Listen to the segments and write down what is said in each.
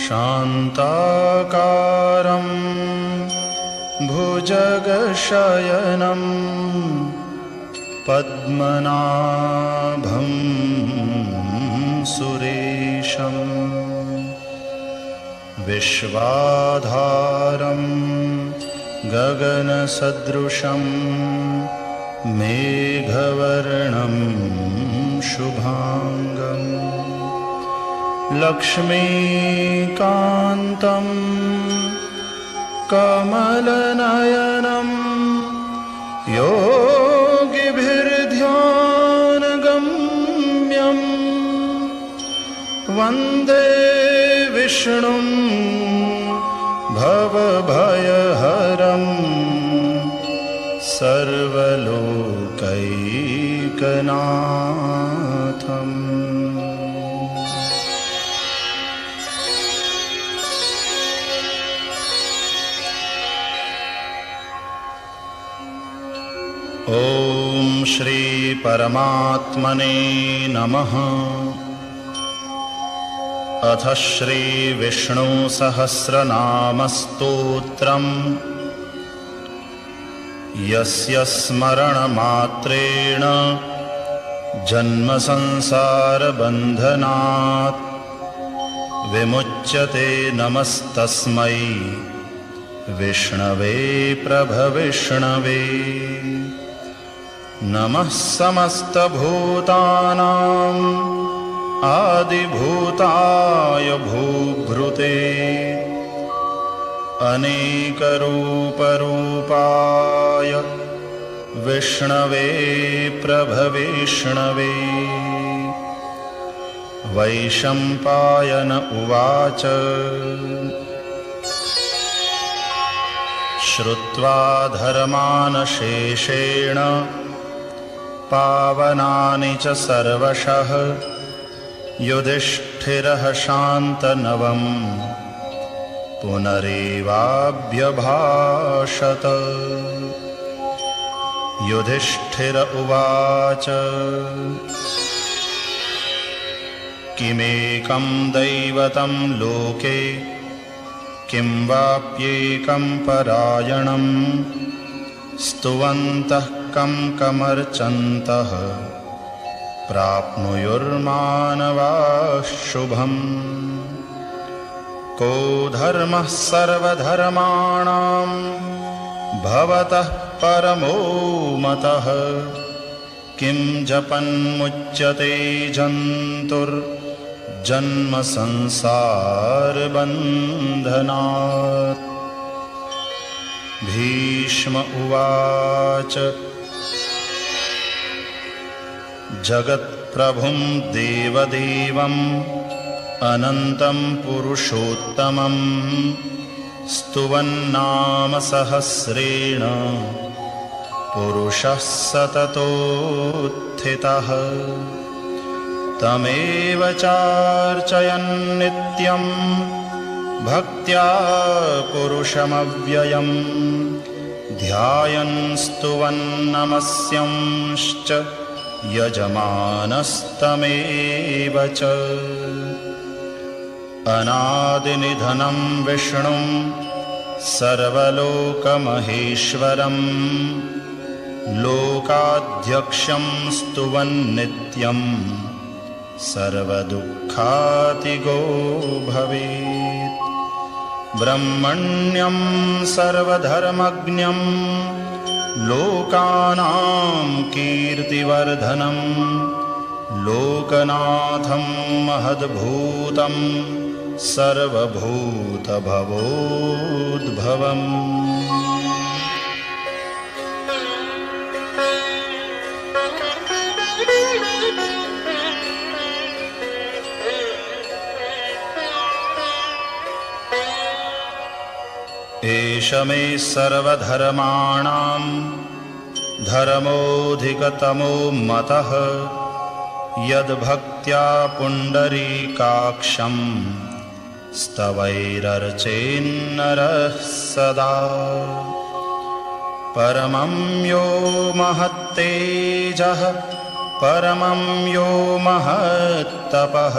शान्ताकारं भुजगशयनं पद्मनाभं सुरेशं विश्वाधारं गगनसदृशं मेघवर्णं शुभांगं लक्ष्मीकान्तं कमलनयनं योगिभिर्ध्यानगम्यं वन्दे विष्णुं भवभयहरं सर्वलोकैकनाथम्। ओम श्री परमात्मने नमः। अथ श्री विष्णु सहस्रनाम स्तोत्रम् यस्य स्मरणमात्रेण जन्म संसार बन्धनात् विमुच्यते। नमस्तस्मै विष्णवे प्रभविष्णवे। नमः समस्तभूतानां आदिभूताय भूभृते अनेकरूपरूपाय विष्णवे प्रभविष्णवे। वैशम्पायन उवाच श्रुत्वा धर्मान् शेषेण पावनानि च सर्वशः युधिष्ठिरः शान्तनवम् पुनरेवाभ्यभाषत। युधिष्ठिर उवाच किमेकं दैवतं लोके किं वाप्येकं परायणं स्तुवन्तः कं कमर्चन्तः प्राप्नुयुर्मानवाः शुभम्। को धर्मः सर्वधर्माणां भवतः परमो मतः किं जपन्मुच्यते जन्तुर्जन्म संसार बन्धनात्। भीष्म उवाच जगत्प्रभुं देवदेवम् अनन्तं पुरुषोत्तमं स्तुवन्नाम सहस्रेण पुरुषः सततोत्थितः। तमेव चार्चयन् नित्यं भक्त्या पुरुषमव्ययं ध्यायन् स्तुवन् नमस्यंश्च यजमानस्तमेव च। अनादिनिधनं विष्णुं सर्वलोकमहेश्वरं लोकाध्यक्षं स्तुवन्नित्यं सर्वदुःखातिगो भवेत्। ब्रह्मण्यं सर्वधर्मज्ञं लोकानां कीर्तिवर्धनं लोकनाथं महद्भूतं सर्वभूतभवोद्भवम्। एष मे सर्वधर्माणां धर्मोऽधिकतमो मतः यद्भक्त्या पुण्डरीकाक्षं स्तवैरर्चेन्नरः सदा। परमं यो महत्तेजः परमं यो महत्तपः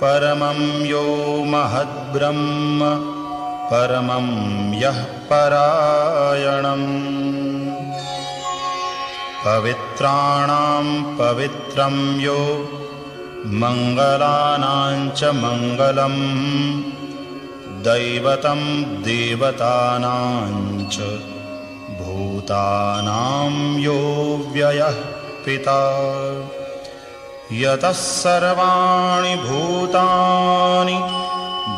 परमं यो महद्ब्रह्म परमं यः परायणम् पवित्राणां पवित्रं यो मङ्गलानां च मङ्गलम् दैवतं देवतानां च भूतानां यो व्ययः पिता यतः सर्वाणि भूतानि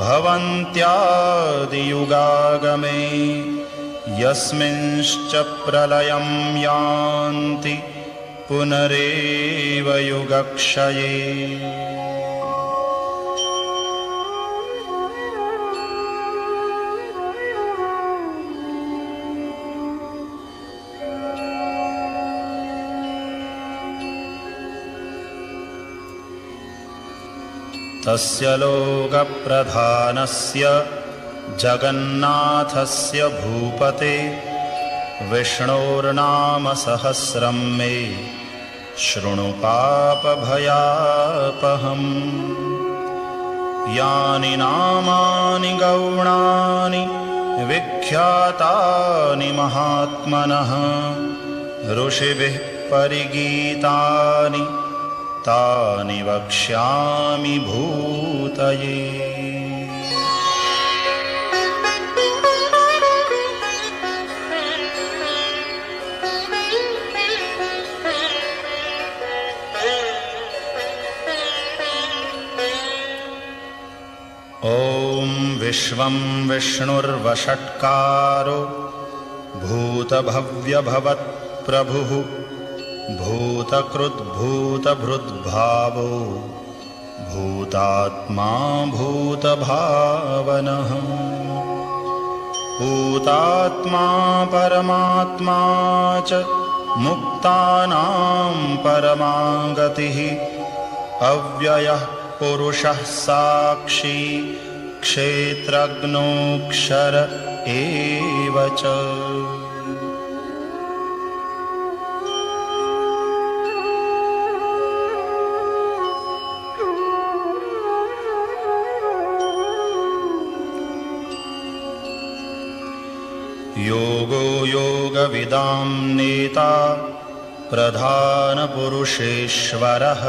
भवन्त्यादियुगागमे यस्मिंश्च प्रलयं यान्ति पुनरेव युगक्षये तस्य लोकप्रधानस्य जगन्नाथस्य भूपते विष्णोर्नाम सहस्रं मे शृणु पापभयापहम् यानि नामानि गौणानि विख्यातानि महात्मनः ऋषिभिः परिगीतानि तानि वक्ष्यामि भूतये ॐ विश्वं विष्णुर्वषट्कारो भूतभव्यभवत्प्रभुः भूतकृद्भूतभृद्भावो भूतात्मा भूतभावनः भूतात्मा परमात्मा च मुक्तानां परमागतिः अव्ययः पुरुषः साक्षी क्षेत्रज्ञोऽक्षर एव च योगो योगविदां नेता प्रधानपुरुषेश्वरः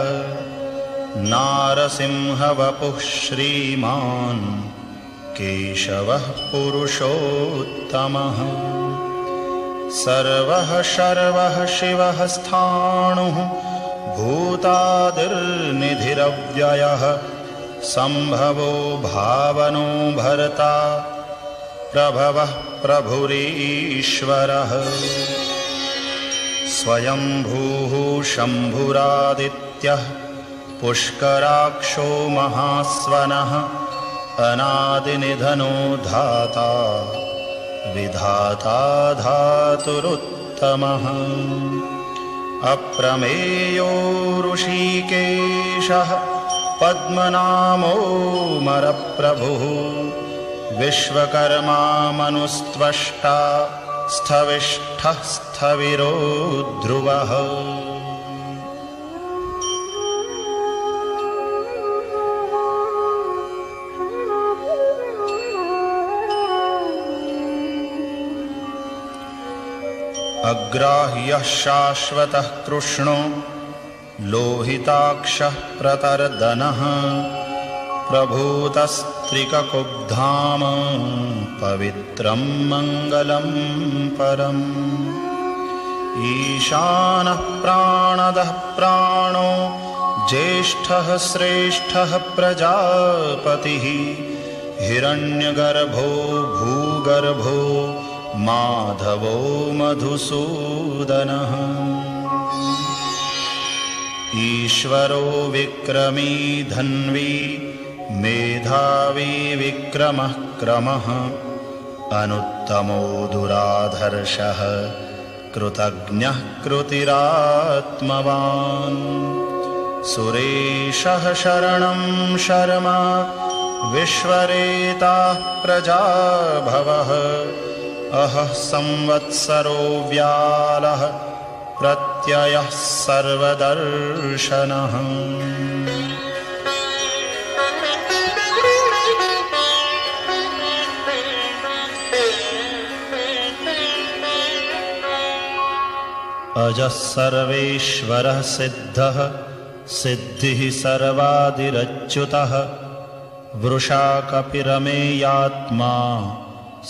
नारसिंहवपुः श्रीमान् केशवः पुरुषोत्तमः सर्वः शर्वः शिवः स्थाणुः भूतादिर्निधिरव्ययः सम्भवो भावनो भर्ता प्रभवः प्रभुरीश्वरः स्वयंभूः शम्भुरादित्यः पुष्कराक्षो महास्वनः अनादिनिधनो धाता विधाता धातुरुत्तमः अप्रमेयो ऋषिकेशः पद्मनामोऽमरप्रभुः विश्वकर्मा मनुस्त्वष्टा स्थविष्ठः स्थविरो ध्रुवः अग्राह्यः शाश्वतः कृष्णो लोहिताक्षः प्रतर्दनः प्रभूतस्त्रिककुब्धाम पवित्रं मङ्गलं परम् ईशानः प्राणदः प्राणो ज्येष्ठः श्रेष्ठः प्रजापतिः हिरण्यगर्भो भूगर्भो माधवो मधुसूदनः ईश्वरो विक्रमी धन्वी मेधावी विक्रमः क्रमः अनुत्तमो दुराधर्षः कृतज्ञः कृतिरात्मवान् सुरेशः शरणं शर्मा विश्वरेताः प्रजाभवः अहः संवत्सरो व्यालः प्रत्ययः सर्वदर्शनः अजः सर्वेश्वरः सिद्धः सिद्धिः सर्वादिरच्युतः वृषा कपिरमेयात्मा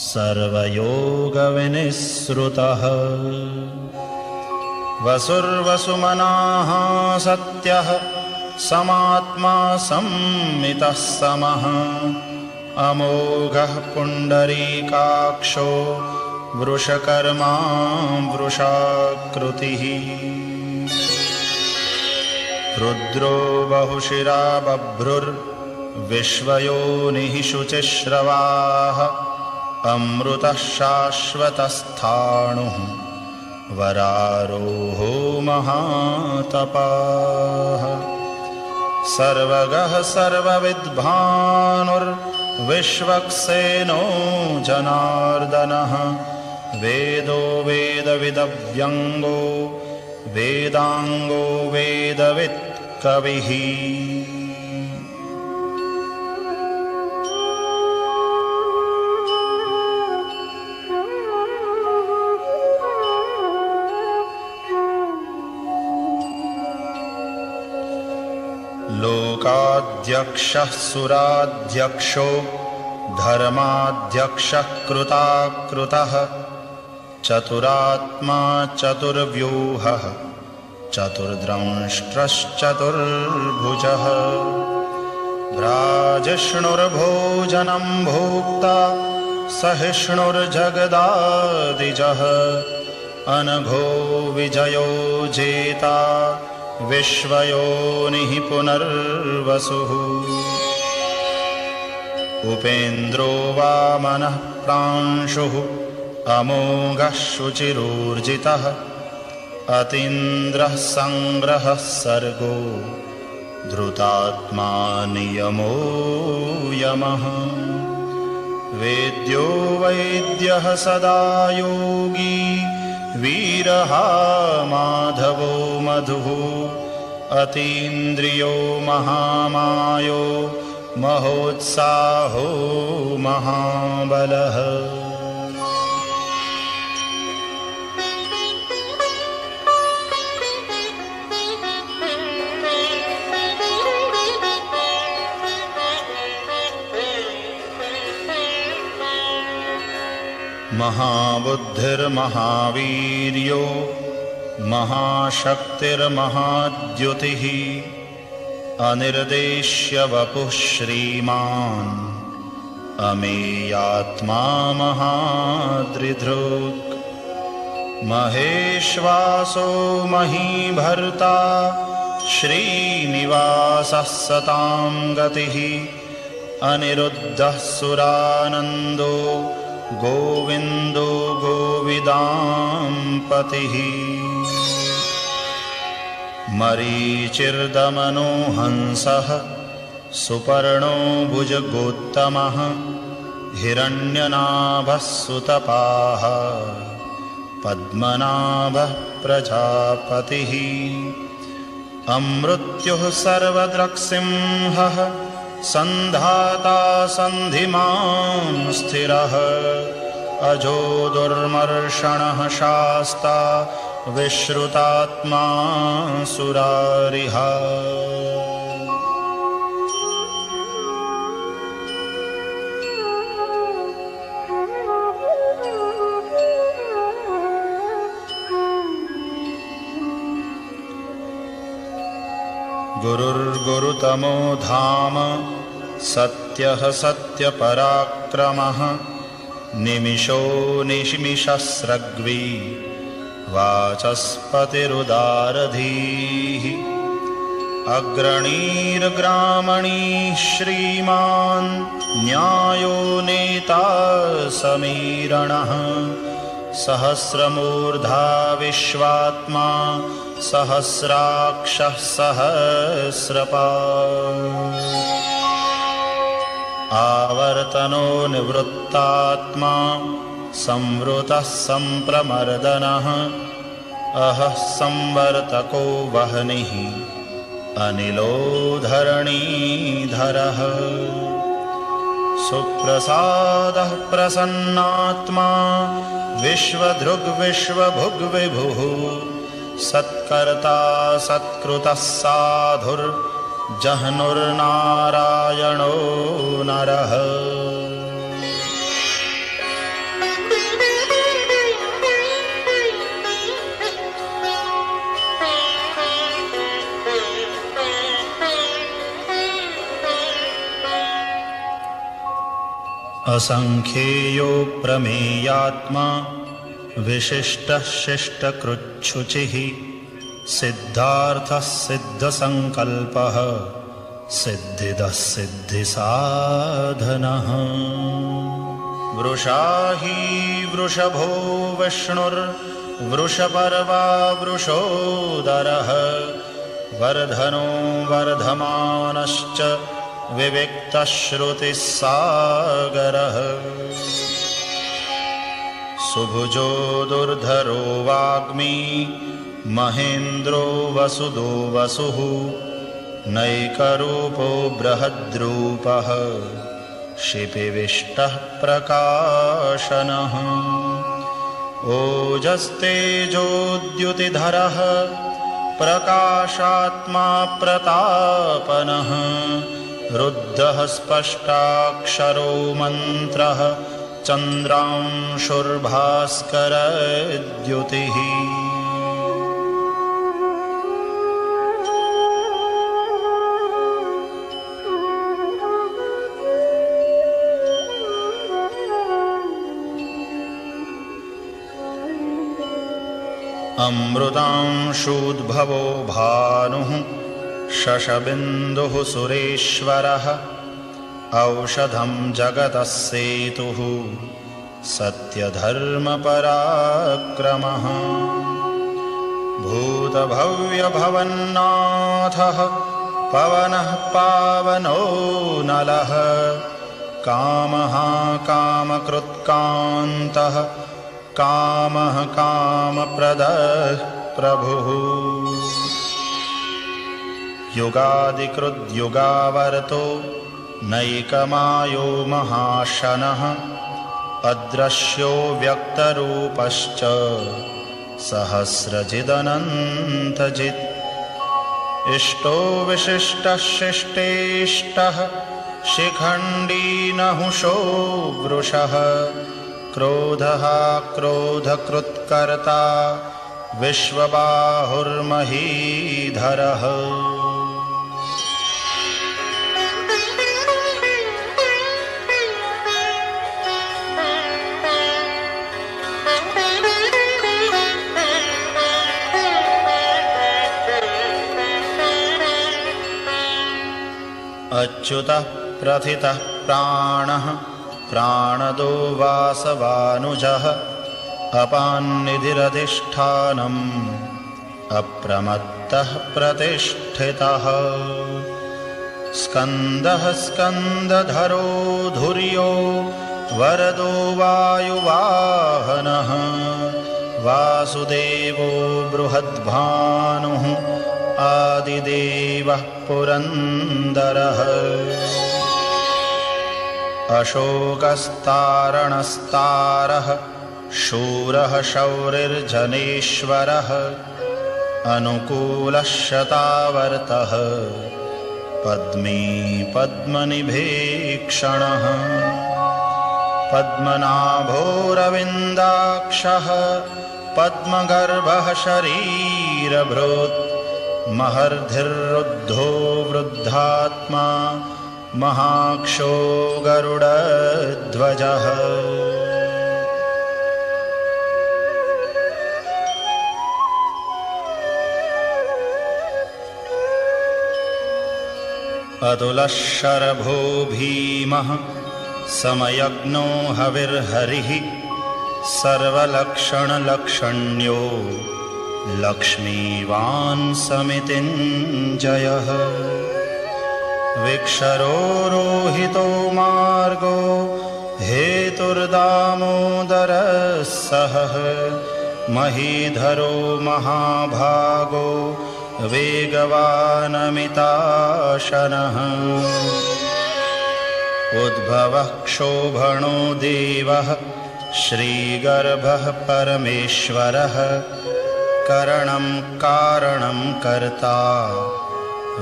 सर्वयोगविनिःसृतः वसुर्वसुमनाः सत्यः समात्मा संमितः समः अमोघः पुण्डरीकाक्षो वृषकर्मा वृषाकृतिः रुद्रो बहुशिरा बभ्रुर्विश्वयोनिः शुचिश्रवाः अमृतः शाश्वतस्थाणुः वरारोहो महातपाः सर्वगः सर्वविद्भानुर्विश्वक्सेनो जनार्दनः वेदो वेदविदव्यङ्गो वेदाङ्गो वेदवित् कविः लोकाध्यक्षः सुराध्यक्षो धर्माध्यक्षः कृताकृतः चतुरात्मा चतुर्व्यूहः चतुर्द्रंष्ट्रश्चतुर्भुजः भ्राजिष्णुर्भोजनं भोक्ता सहिष्णुर्जगदादिजः अनघो विजयो जेता विश्वयोनिः पुनर्वसुः उपेन्द्रो वामनः प्रांशुः अमोघः शुचिरूर्जितः अतीन्द्रः संग्रहः सर्गो धृतात्मा नियमो यमः वेद्यो वैद्यः सदा योगी वीरः माधवो मधुः अतीन्द्रियो महामायो महोत्साहो महाबलः महाबुद्धिर्महावीर्यो महाशक्तिर्महाद्युतिः अनिर्देश्य वपुः श्रीमान् अमेयात्मा महादृधृक् महेश्वासो महीभर्ता श्रीनिवासः सतां गतिः अनिरुद्धः सुरानन्दो गोविन्दो गोविदाम्पतिः मरीचिर्दमनो हंसः सुपर्णो भुजगोत्तमः हिरण्यनाभः सुतपाः पद्मनाभः प्रजापतिः अमृत्युः सर्वदृक्सिंहः सन्धाता सन्धिमान् स्थिरः अजो दुर्मर्षणः शास्ता विश्रुतात्मा सुरारिः गुरुर्गुरुतमो धाम सत्यः सत्यपराक्रमः निमिषो निमिषस्रग्वी वाचस्पतिरुदारधीः अग्रणीर्ग्रामणीः श्रीमान् न्यायो नेता समीरणः सहस्रमूर्धा विश्वात्मा सहस्राक्षः सहस्रपात् आवर्तनो निवृत्तात्मा संवृतः संप्रमर्दनः अहः संवर्तको वह्निः अनिलो धरणीधरः सुप्रसादः प्रसन्नात्मा विश्वधृग् विश्वभुग् विभुः सत्कर्ता सत्कृतः साधुर्जह्नुर्नारायणो नरः। असंख्येयो प्रमेयात्मा विशिष्टः शिष्टकृच्छुचिः सिद्धार्थः सिद्धसंकल्पः सिद्धिदः सिद्धिसाधनः। वृषा हि वृषभो विष्णुर्वृषपर्वा वृषोदरः वर्धनो वर्धमानश्च विविक्तश्रुतिस्सागरः। सुभुजो दुर्धरो वाग्मी महेन्द्रो वसुदो वसुः नैकरूपो बृहद्रूपः शिपिविष्टः प्रकाशनः। ओजस्तेजोद्युतिधरः प्रकाशात्मा प्रतापनः रुद्धः स्पष्टाक्षरो मन्त्रः चन्द्रांशुर्भास्करद्युतिः। अमृतांशूद्भवो भानुः शशबिन्दुः सुरेश्वरः औषधं जगतः सेतुः सत्यधर्मपराक्रमः। भूतभव्यभवन्नाथः पवनः पावनो नलः कामः कामकृत्कान्तः कामः कामप्रदः प्रभुः। युगादिकृद्युगावर्तो नैकमायो महाशनः अदृश्यो व्यक्तरूपश्च सहस्रजिदनन्तजित्। इष्टो विशिष्टः शिष्टेष्टः शिखण्डी नहुषो वृषः क्रोधः क्रोधकृत्कर्ता विश्वबाहुर्महीधरः। अच्युतः प्रथितः प्राणः प्राणदो वासवानुजः अपान्निधिरधिष्ठानम् अप्रमत्तः प्रतिष्ठितः। स्कन्दः स्कन्दधरो धुर्यो वरदो वायुवाहनः वासुदेवो बृहद्भानुः आदिदेवः पुरन्दरः। अशोकस्तारणस्तारः शूरः शौरिर्जनेश्वरः अनुकूलः शतावर्तः पद्मी पद्मनिभीक्षणः। पद्मनाभोरविन्दाक्षः पद्मगर्भः शरीरभृत् महर्धिरुद्धो वृद्धात्मा महाक्षो गरुडध्वजः। अतुलः शरभो भीमः समयज्ञो हविर्हरिः सर्वलक्षणलक्षण्यो लक्ष्मीवान् समितिञ्जयः। विक्षरोरोहितो मार्गो हेतुर्दामोदरः सहः महीधरो महाभागो वेगवानमिताशनः। उद्भवः क्षोभणो देवः श्रीगर्भः परमेश्वरः करणं कारणं कर्ता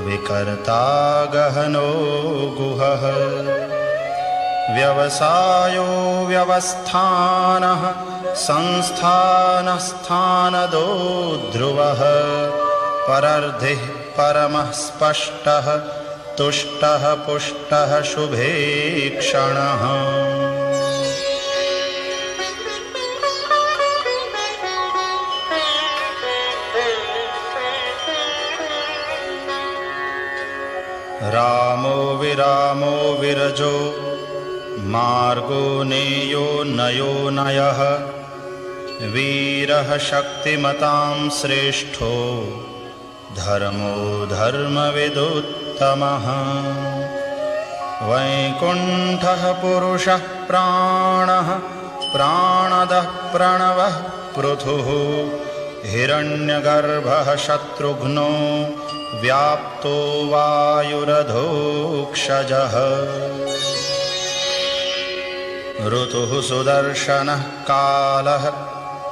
विकर्ता गहनो गुहः व्यवसायो व्यवस्थानः संस्थानस्थानदो ध्रुवः परर्धिः परमः स्पष्टः तुष्टः पुष्टः शुभे क्षणः रामो विरामो विरजो मार्गो नेयो नयो नयः वीरः शक्तिमतां श्रेष्ठो धर्मो धर्मविदुत्तमः वैकुण्ठः पुरुषः प्राणः प्राणदः प्रणवः पृथुः हिरण्यगर्भः शत्रुघ्नो व्याप्तो वायुरधोक्षजः ऋतुः सुदर्शनः कालः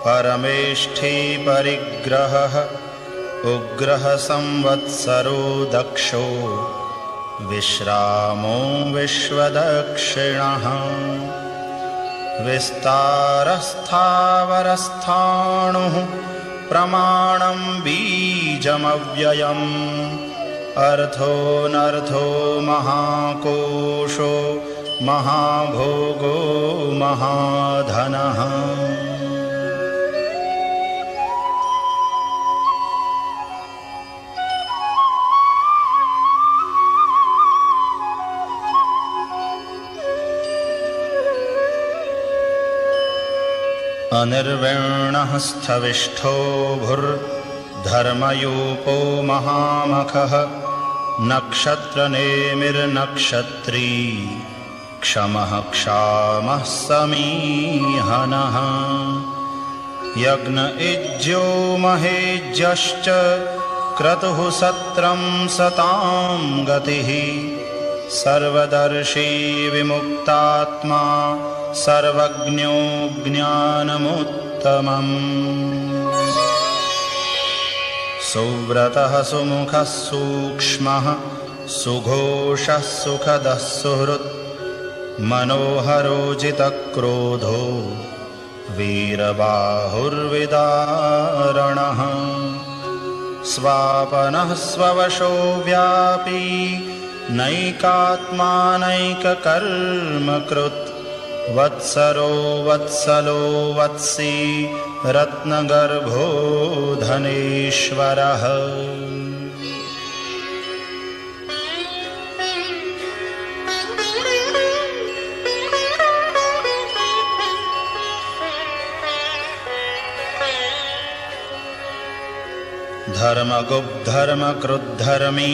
परमेष्ठी परिग्रहः उग्रः संवत्सरो दक्षो विश्रामो विश्वदक्षिणः विस्तारस्थावरस्थाणुः प्रमाणं बीजमव्ययम् अर्थोऽनर्थो महाकोशो महाभोगो महाधनः अनिर्विण्णः स्थविष्ठो भुर्धर्मयूपो महामखः नक्षत्रनेमिर्नक्षत्री क्षमः क्षामः समीहनः यज्ञ इज्यो महेज्यश्च क्रतुः सत्रं सतां गतिः सर्वदर्शी विमुक्तात्मा सर्वज्ञो ज्ञानमुत्तमम् सुव्रतः सुमुखः सूक्ष्मः सुघोषः सुखदः सुहृत् मनोहरोजितक्रोधो वीरबाहुर्विदारणः स्वापनः स्ववशो व्यापी नैकात्मानैककर्मकृत् वत्सरो वत्सलो वत्सी रत्नगर्भो धनेश्वरः धर्मगुप्धर्मकृद्धर्मी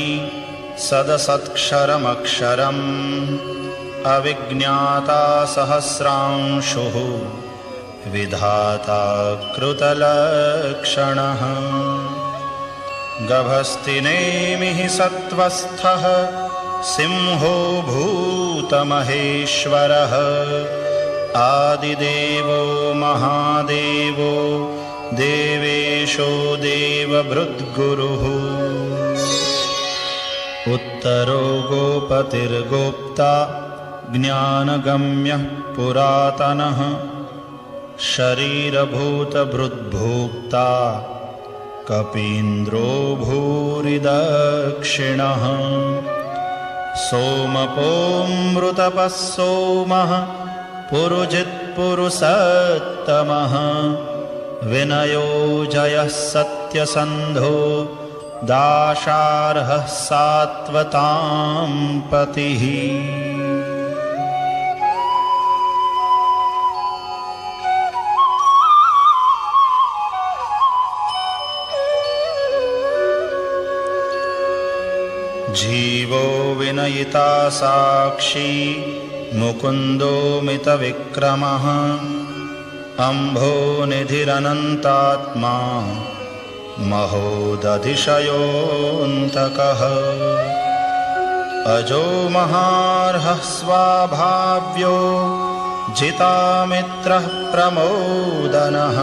सदसत्क्षरमक्षरम् अविज्ञाता सहस्रांशुः विधाता कृतलक्षणः गभस्तिनेमिः सत्त्वस्थः सिंहो भूतमहेश्वरः आदिदेवो महादेवो देवेशो देवभृद्गुरुः उत्तरो गोपतिर्गोप्ता ज्ञानगम्यः पुरातनः शरीरभूतभृद्भोक्ता कपीन्द्रो भूरिदक्षिणः सोमपोऽमृतपः सोमः पुरुजित्पुरुषोत्तमः विनयो जयः सत्यसन्धो दाशार्हः सात्वतां पतिः जीवो विनयिता साक्षी मुकुन्दो मितविक्रमः अम्भो निधिरनन्तात्मा महोदधिशयोऽन्तकः अजो महार्हः स्वाभाव्यो जितामित्रः प्रमोदनः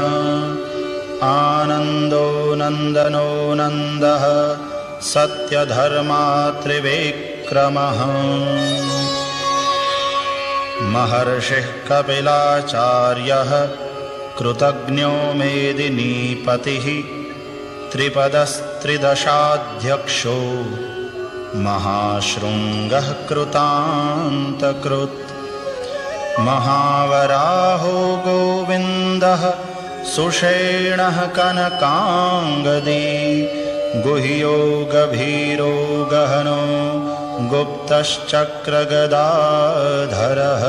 आनन्दो नन्दनो नन्दः सत्यधर्मा त्रिविक्रमः महर्षिः कपिलाचार्यः कृतज्ञो मेदिनीपतिः त्रिपदस्त्रिदशाध्यक्षो महाशृङ्गः कृतान्तकृत् महावराहो गोविन्दः सुषेणः कनकाङ्गदी गुह्यो गभीरो गहनो गुप्तश्चक्रगदाधरः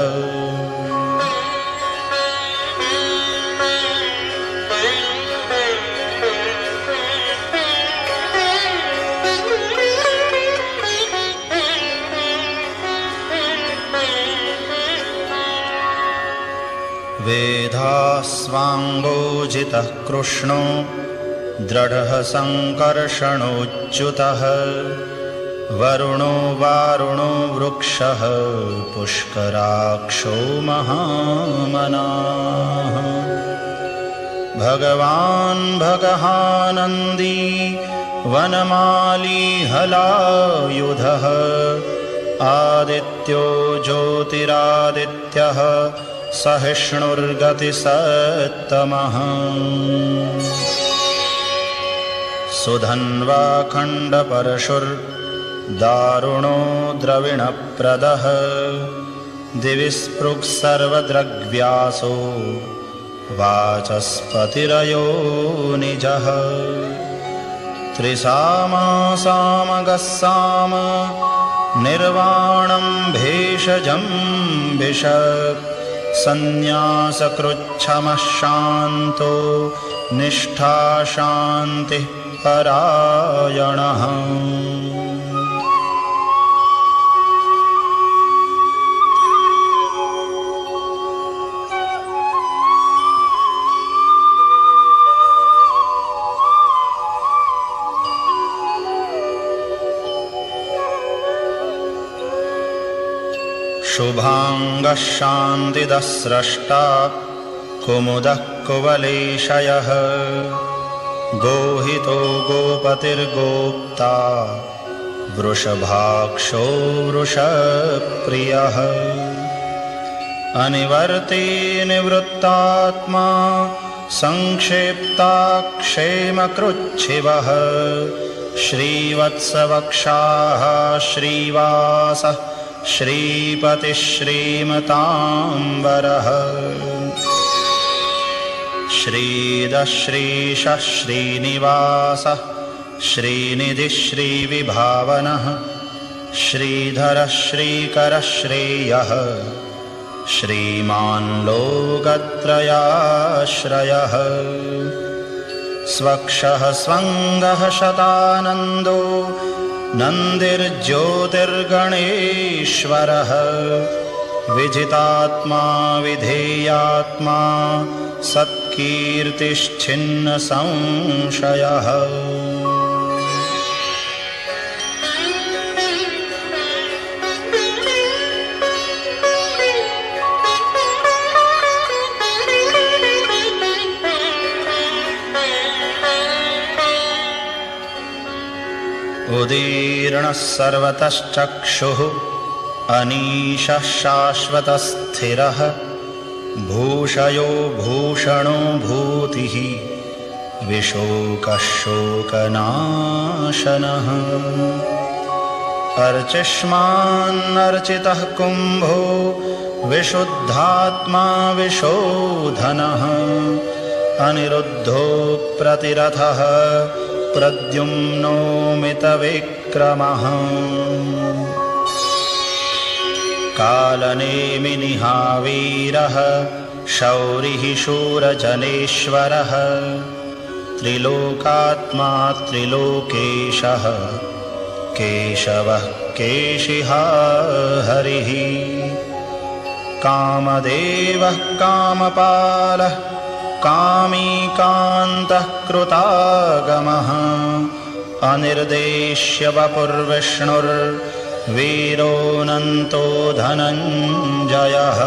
वेधास्वाङ्गोजितः कृष्णो दृढः सङ्कर्षणोच्युतः वरुणो वारुणो वृक्षः पुष्कराक्षो महामनाः भगवान् भगहानन्दी वनमाली हलायुधः आदित्यो ज्योतिरादित्यः सहिष्णुर्गतिसत्तमः सुधन्वा खण्डपरशुर्दारुणो द्रविणप्रदः दिवि स्पृक् सर्वदृग्व्यासो वाचस्पतिरयो निजः त्रिसामासामगस्साम निर्वाणं भेषजं भिषक् सन्न्यासकृच्छमः शान्तो निष्ठा शान्तिः परायणः शुभांगः शान्तिदः स्रष्टा कुमुदः कुवलेशयः गोहितो गोपतिर्गोप्ता वृषभाक्षो वृषप्रियः अनिवर्ते निवृत्तात्मा संक्षेप्ताक्षेमकृच्छिवः श्रीवत्सवक्षाः श्रीवासः श्रीपतिः श्रीमताम्बरः श्रीदः श्रीशः श्रीनिवासः श्रीनिधिः श्रीविभावनः श्रीधरः श्रीकरः श्रेयः श्रीमान् लोकत्रयाश्रयः स्वक्षः स्वङ्गः शतानन्दो नन्दिर्ज्योतिर्गणेश्वरः विजितात्मा विधेयात्मा सत्कीर्तिश्छिन्न संशयः उदीर्णः सर्वतश्चक्षुः अनीशः शाश्वतस्थिरः भूषयो भूषणो भूतिः विशोकः शोकनाशनः अर्चिष्मान्नर्चितः कुम्भो विशुद्धात्मा विशोधनः अनिरुद्धो प्रतिरथः प्रद्युम्नो मितविक्रमः कालनेमिनिहावीरः शौरिः शूरजनेश्वरः त्रिलोकात्मा त्रिलोकेशः केशवः केशिहा हरिः कामदेवः कामपालः कामीकान्तः कृतागमः अनिर्देश्य वपुर्विष्णुर्वीरोऽनन्तो धनञ्जयः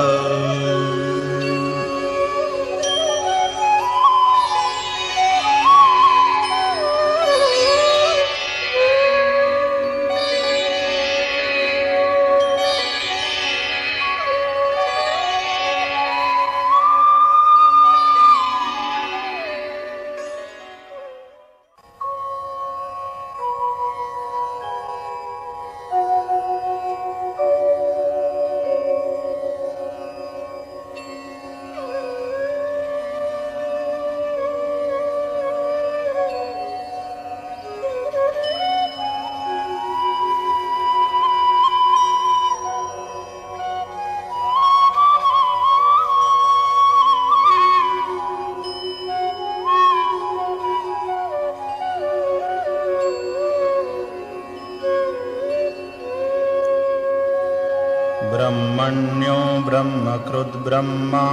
ब्रह्मण्यो ब्रह्मकृद्ब्रह्मा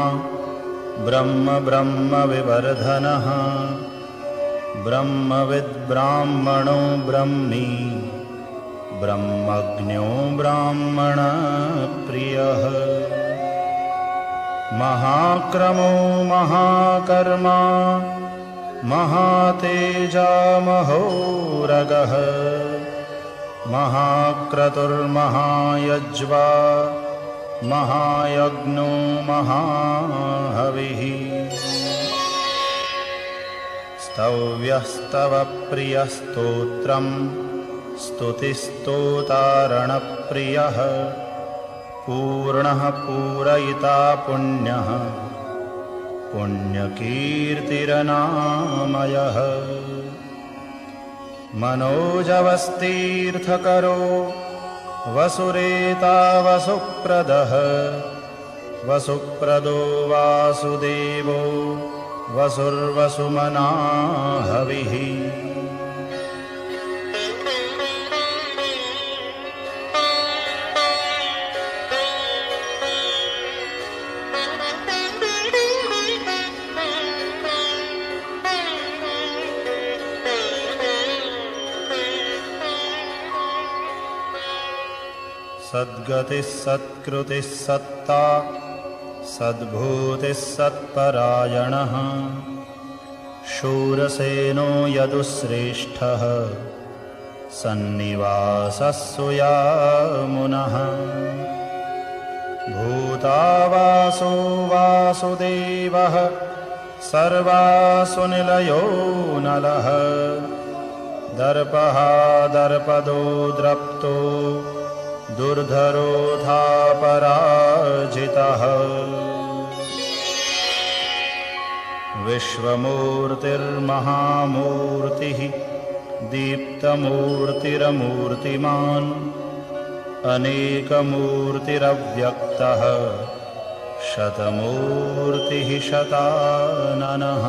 ब्रह्म ब्रह्मविवर्धनः ब्रह्मविद्ब्राह्मणो ब्रह्मी ब्रह्मज्ञो ब्राह्मणप्रियः महाक्रमो महाकर्मा महातेजा महोरगः महाक्रतुर्महायज्वा महायज्ञो महाहविः स्तव्यस्तव प्रियस्तोत्रम् स्तुतिस्तोतारणप्रियः पूर्णः पूरयिता पुण्यः पुण्यकीर्तिरनामयः मनोजवस्तीर्थकरो वसुरेता वसुप्रदः वसुप्रदो वासुदेवो वसुर्वसुमना हविः सद्गतिः सत्कृतिः सत्ता सद्भूतिः सत्परायणः शूरसेनो यदुश्रेष्ठः सन्निवासः सुयामुनः भूतावासो वासुदेवः सर्वासु निलयो नलः दर्पः दर्पदो द्रप्तो दुर्धरोऽथापराजितः विश्वमूर्तिर्महामूर्तिः दीप्तमूर्तिरमूर्तिमान् अनेकमूर्तिरव्यक्तः शतमूर्तिः शताननः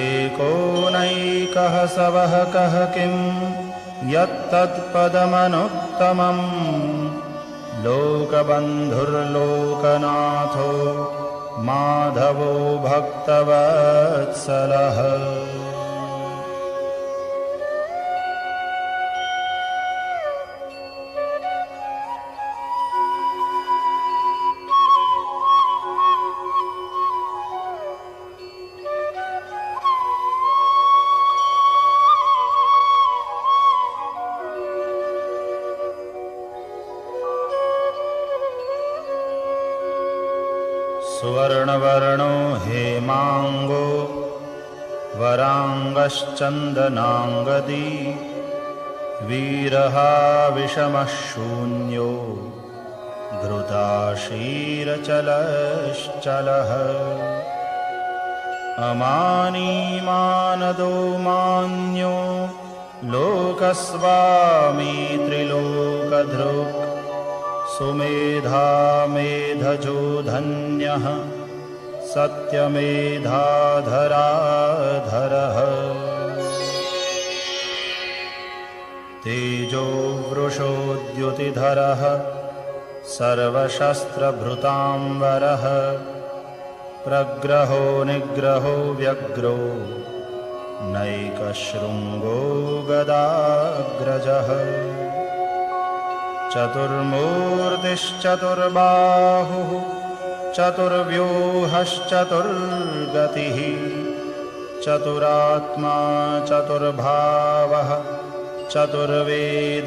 एकोनैकः सवः कः किम् यत्तत्पदमनुत्तमम् लोकबन्धुर्लोकनाथो माधवो भक्तवत्सलः सुवर्णवर्णो हेमांगो वरांगश्चंदनांगदी वीरहा विषमः शून्यो घृताशीरचलश्चलः अमानी मानदो मान्यो लोकस्वामी त्रिलोकधृक् सुमेधा मेधजो धन्यः सत्यमेधाधराधरः तेजो वृषोद्युतिधरः सर्वशस्त्रभृतांवरः प्रग्रहो निग्रहो व्यग्रो नैकशृङ्गो गदाग्रजः चतुर्मूर्तिश्चतुर्बाहुः चतुर्व्यूहश्चतुर्गतिः चतुरात्मा चतुर्भावः चतुर्वेदविदेकपात्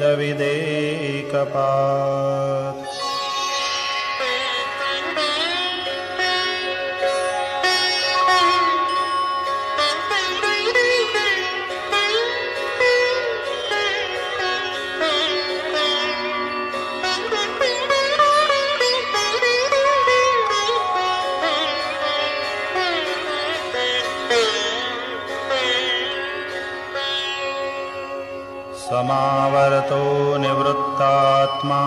समावर्तो निवृत्तात्मा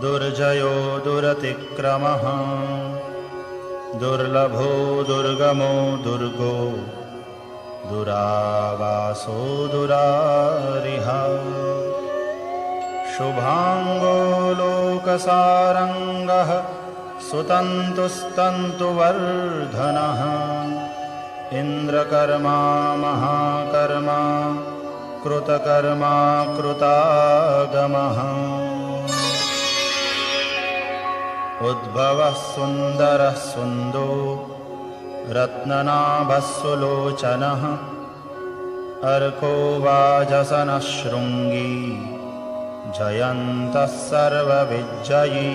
दुर्जयो दुरतिक्रमः दुर्लभो दुर्गमो दुर्गो दुरावासो दुरारिहा शुभांगो लोकसारंगः सुतन्तुस्तन्तुवर्धनः इन्द्रकर्मा महाकर्मा कृतकर्मा कृतागमः उद्भवः सुन्दरः सुन्दो रत्ननाभः सुलोचनः अर्को वाजसनः शृङ्गी जयन्तः सर्वविजयी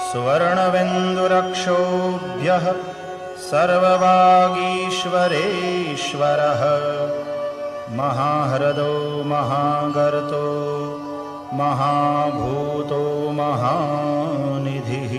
सुवर्णबिन्दुरक्षोभ्यः सर्ववागीश्वरेश्वरः महाह्रदो महागर्तो महाभूतो महानिधिः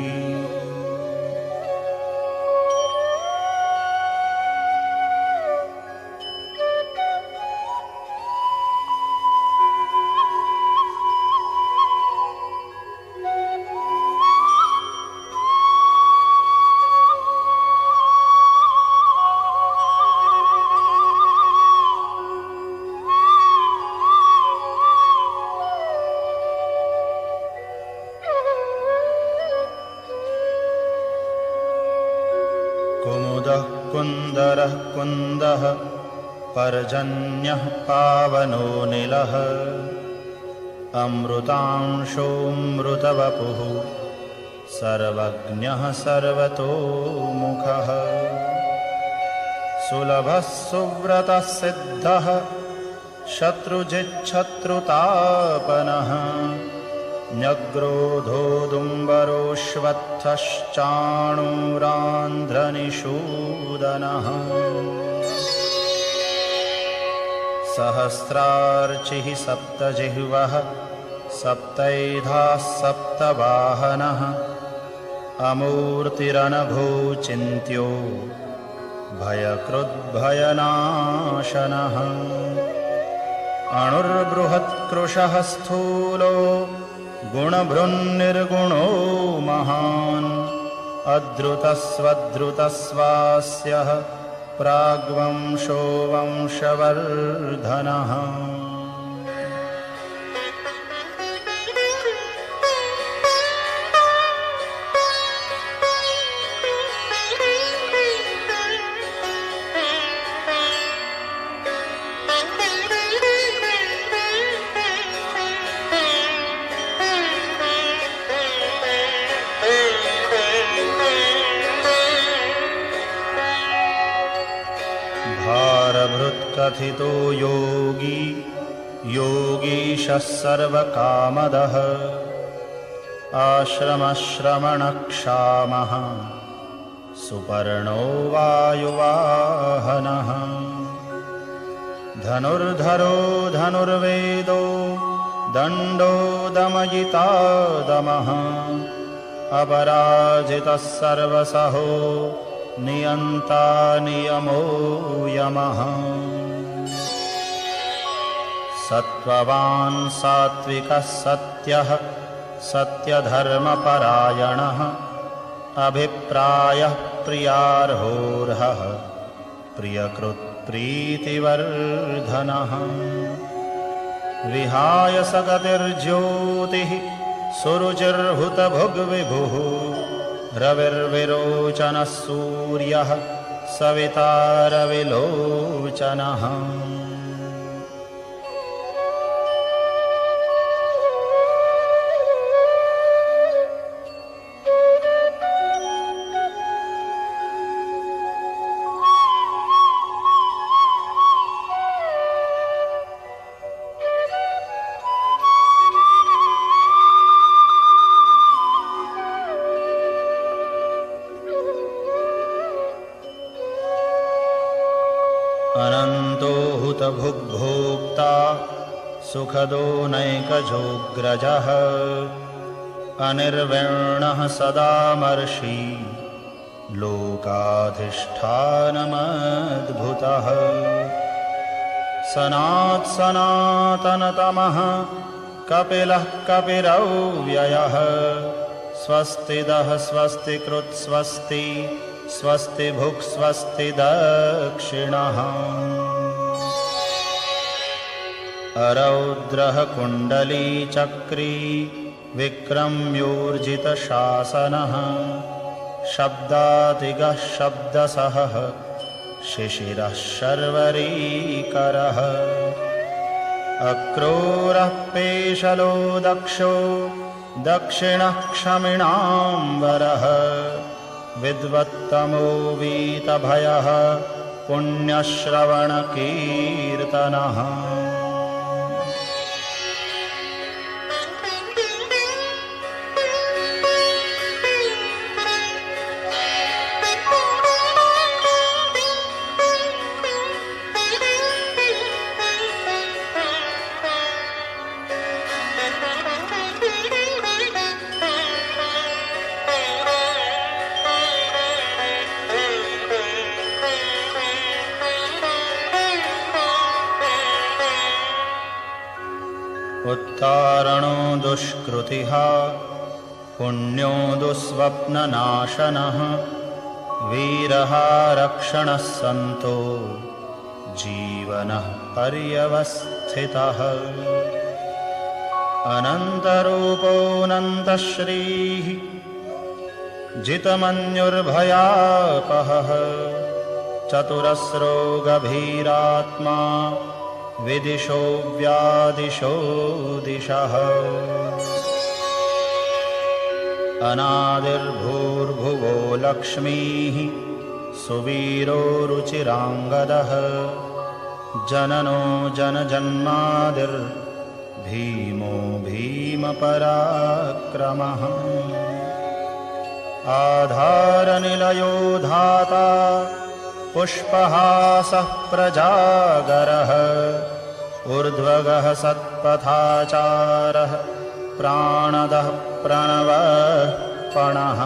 कुमुदः कुन्दरः कुन्दः पर्जन्यः पावनो निलः अमृतांशोऽमृतवपुः सर्वज्ञः सर्वतोमुखः सुलभः सुव्रतः सिद्धः शत्रुजिच्छत्रुतापनः न्यग्रोधोदुम्बरोऽश्वत्थश्चाणूरान्ध्रनिषूदनः सहस्रार्चिः सप्तजिह्वः सप्तैधाः सप्तवाहनः अमूर्तिरनघोचिन्त्यो भयकृद्भयनाशनः अणुर्बृहत्कृशः स्थूलो गुणभृन्निर्गुणो महान् अद्रुतस्वद्रुतस्वास्यः प्राग्वंशो वंशवर्धनः भारभृत्कथितो योगी योगीशः सर्वकामदः आश्रमश्रमणक्षामः सुपर्णो वायुवाहनः धनुर्धरो धनुर्वेदो दण्डो दमयिता दमः अपराजितः सर्वसहो नियन्ता नियमो यमः सत्त्ववान् सात्विकः सत्यः सत्यधर्मपरायणः अभिप्रायः प्रियार्होर्हः प्रियकृत्प्रीतिवर्धनः विहाय सगतिर्ज्योतिः सुरुचिर्हुतभुग्विभुः रविर्विरोचनः सूर्यः सविता रविलोचनः अनन्तो हुतभुग्भोक्ता सुखदो नैकजोऽग्रजः अनिर्विण्णः सदामर्षि लोकाधिष्ठानमद्भुतः सनातनतमः कपिलः कपिरव्ययः स्वस्तिदः स्वस्तिकृत् स्वस्ति स्वस्ति भुक् स्वस्ति दक्षिणः अरौद्रः कुण्डलीचक्री विक्रम्योर्जितशासनः शब्दातिगः शब्दसहः शिशिरः शर्वरीकरः अक्रूरः पेशलो दक्षो दक्षिणः क्षमिणाम्बरः विद्वत्तमो वीतभयः पुण्यश्रवणकीर्तनः उत्तारणो दुष्कृतिः पुण्यो दुःस्वप्ननाशनः वीरः रक्षणः सन्तो जीवनः पर्यवस्थितः अनन्तरूपोऽनन्तश्रीः जितमन्युर्भयापहः चतुरस्रो गभीरात्मा विदिशो व्यादिशो दिशः अनादिर्भूर्भुवो लक्ष्मीः सुवीरो रुचिराङ्गदः जननो जनजन्मादिर्भीमो भीमपराक्रमः आधारनिलयो धाता पुष्पहासः प्रजागरः ऊर्ध्वगः सत्पथाचारः प्राणदः प्रणवः पणः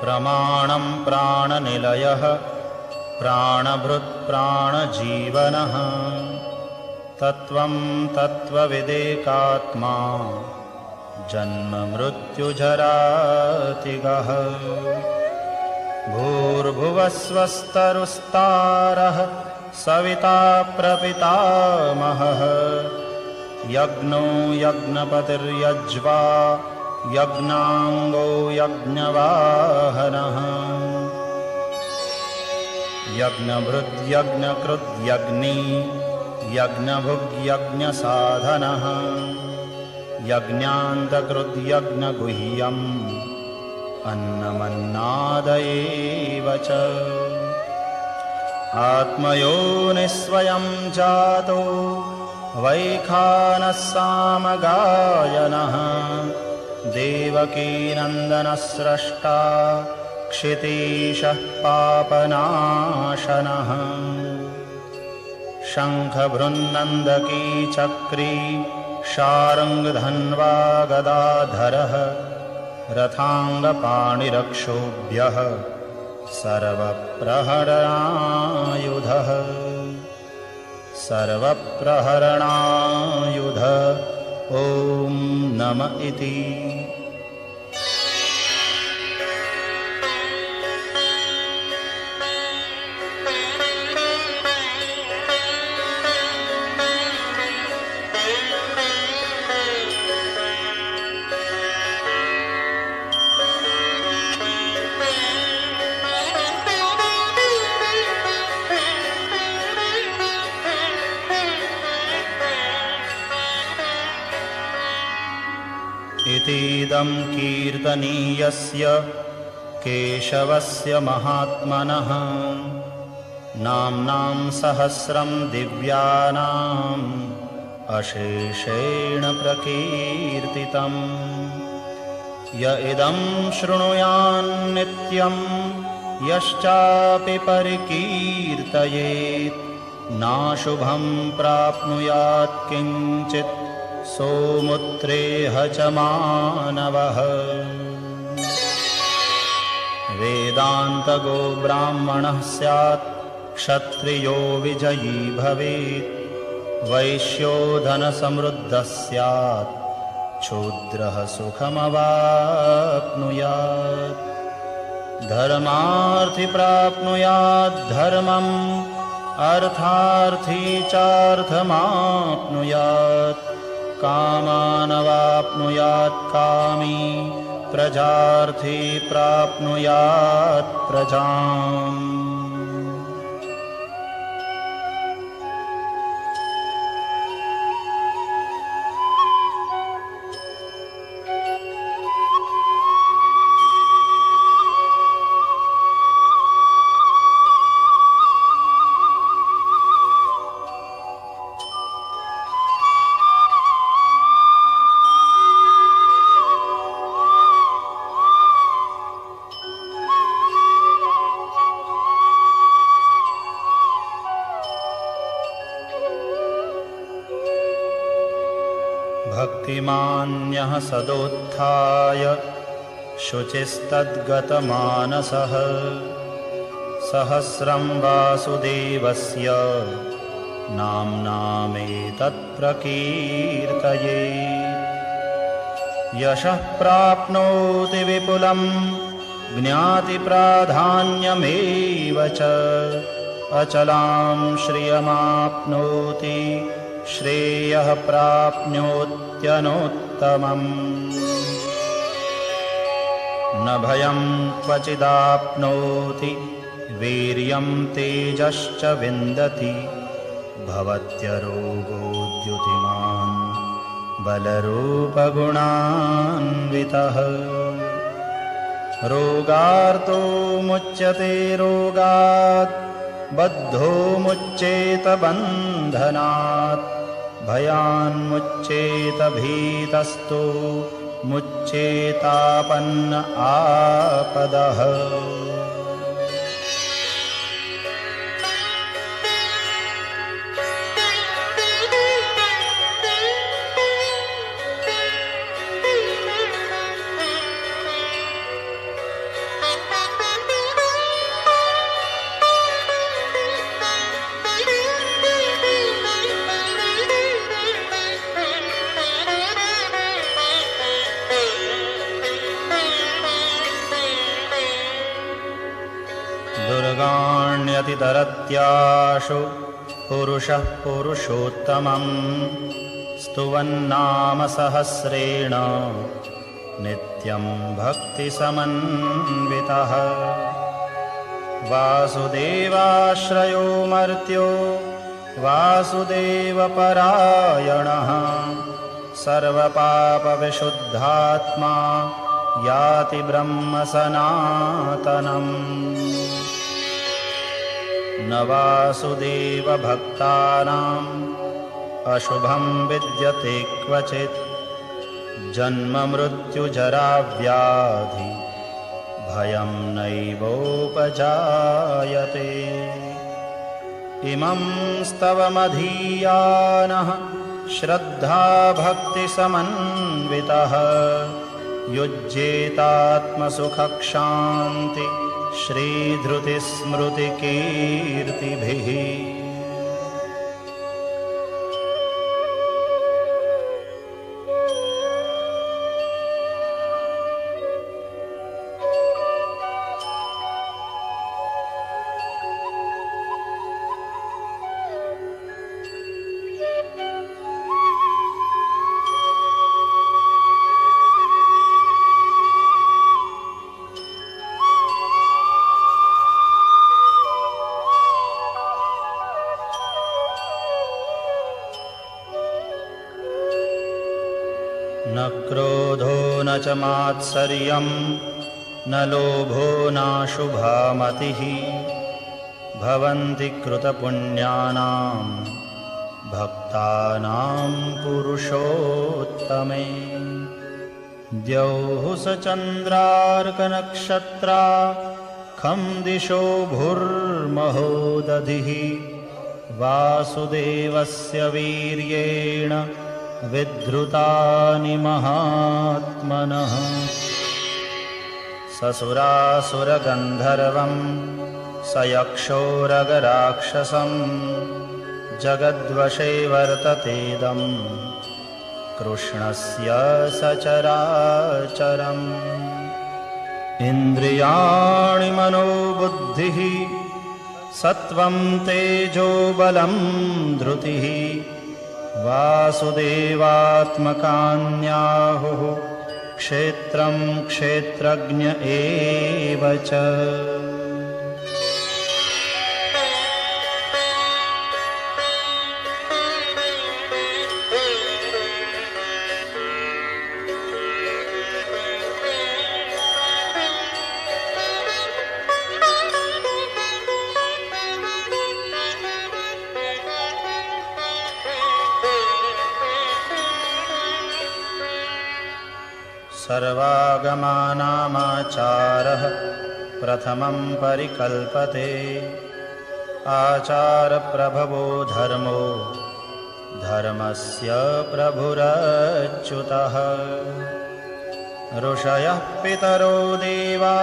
प्रमाणं प्राणनिलयः प्राणभृत्प्राणजीवनः तत्त्वं तत्त्वविदेकात्मा जन्ममृत्युजरातिगः भूर्भुवस्वस्तरुस्तारः सविता प्रपितामहः यज्ञो यज्ञपतिर्यज्वा यज्ञाङ्गो यज्ञवाहनः यज्ञभृद्यज्ञकृद्यज्ञी यज्ञभुग्यज्ञसाधनः यज्ञान्तकृद्यज्ञगुह्यम् अन्नमन्नादयेव च आत्मयोनिस्वयं जातो वैखानः सामगायनः देवकीनन्दनस्रष्टा क्षितीशः पापनाशनः शङ्खभृन्नन्दकी चक्री शार्ङ्गधन्वा गदाधरः रथाङ्गपाणिरक्षोभ्यः सर्वप्रहरणायुधः सर्वप्रहरणायुध ॐ नम इति। इतीदं कीर्तनीयस्य केशवस्य महात्मनः नाम्नां सहस्रं दिव्यानाम् अशेषेण प्रकीर्तितम् य इदं शृणुयान्नित्यं यश्चापि परिकीर्तयेत् नाशुभं प्राप्नुयात् किञ्चित् सोमुत्रेह च मानवः वेदान्तगो ब्राह्मणः स्यात् क्षत्रियो विजयी भवेत् वैश्यो धनसमृद्धः स्यात् शूद्रः सुखमवाप्नुयात् धर्मार्थी प्राप्नुयात् धर्मम् अर्थार्थी चार्थमाप्नुयात् कामानवाप्नुयात् कामी प्रजार्थी प्राप्नुयात् प्रजाम् भक्तिमान्यः सदोत्थाय शुचिस्तद्गतमानसः सहस्रं वासुदेवस्य नाम्नामेतत्प्रकीर्तये यशः प्राप्नोति विपुलं ज्ञातिप्राधान्यमेव च अचलां श्रियमाप्नोति श्रेयः प्राप्नोत्यनोत्तमम् न भयं क्वचिदाप्नोति वीर्यं तेजश्च विन्दति भवत्यरोगोद्युतिमान् बलरूपगुणान्वितः रोगार्तो मुच्यते रोगात् बद्धो मुच्येत बन्धनात् भयान्मुच्येत भीतस्तो मुच्येतापन्न आपदः दुर्गाण्यतितरत्याशु पुरुषः पुरुषोत्तमं स्तुवन्नाम सहस्रेण नित्यं भक्तिसमन्वितः वासुदेवाश्रयो मर्त्यो वासुदेवपरायणः सर्वपापविशुद्धात्मा याति ब्रह्म सनातनम् न वासुदेवभक्तानाम् अशुभं विद्यते क्वचित् जन्ममृत्युजराव्याधि भयं नैवोपजायते इमं स्तवमधीयानः श्रद्धाभक्तिसमन्वितः युज्येतात्मसुखक्षान्ति श्रीधृतिस्मृतिकीर्तिभिः न क्रोधो न च मात्सर्यं न लोभो नाशुभा मतिः भवन्ति कृतपुण्यानां भक्तानां पुरुषोत्तमे द्यौः स चन्द्रार्कनक्षत्रा खं दिशो भुर्महो दधिः वासुदेवस्य वीर्येण विधृतानि महात्मनः ससुरासुरगन्धर्वं सयक्षोरगराक्षसं जगद्वशे वर्ततेदं कृष्णस्य सचराचरम् इन्द्रियाणि मनोबुद्धिः सत्त्वं तेजो बलं धृतिः वासुदेवात्मकान्याहुः क्षेत्रं क्षेत्रज्ञ एव च सर्वागमानामाचारः प्रथमं परिकल्पते आचारप्रभवो धर्मो धर्मस्य प्रभुरच्युतः ऋषयः पितरो देवा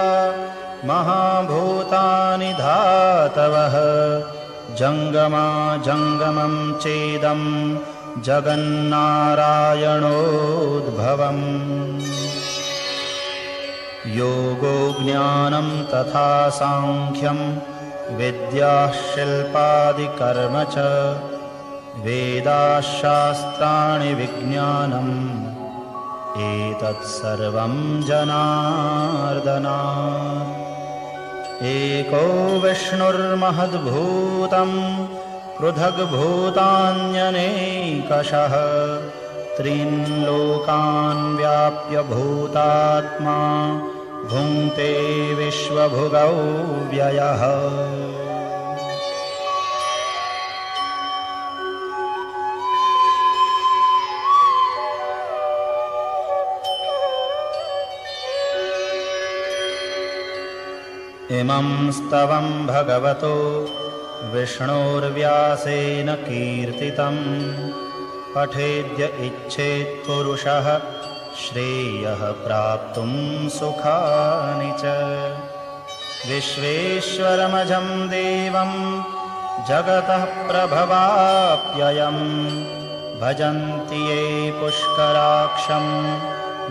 महाभूतानि धातवः जङ्गमा जङ्गमं चेदं जगन्नारायणोद्भवम् योगो ज्ञानं तथा सांख्यं विद्याः शिल्पादिकर्म च वेदाः शास्त्राणि विज्ञानम् एतत्सर्वं जनार्दनात् एको विष्णुर्महद्भूतं पृथग्भूतान्यनेकशः त्रीन् लोकान् व्याप्य भूतात्मा भुङ्क्ते विश्वभुगौ व्ययः इमं स्तवं भगवतो विष्णोर्व्यासेन कीर्तितम् पठेद्य इच्छेत् पुरुषः श्रेयः प्राप्तुं सुखानि च विश्वेश्वरमजं देवं जगतः प्रभवाप्ययं भजन्ति ये पुष्कराक्षं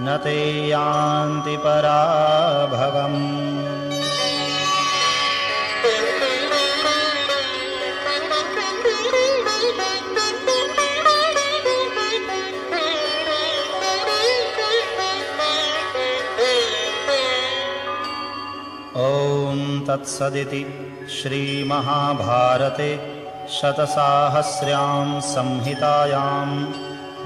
न ते यान्ति पराभवम् ॐ तत्सदिति श्रीमहाभारते शतसाहस्र्यां संहितायां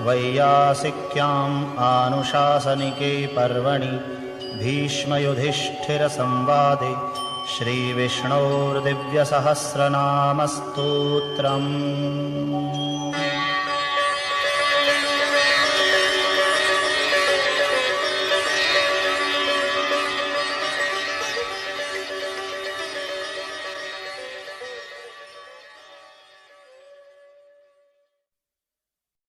वैयासिक्याम् आनुशासनिके पर्वणि भीष्मयुधिष्ठिरसंवादे श्रीविष्णोर्दिव्यसहस्रनामस्तोत्रम्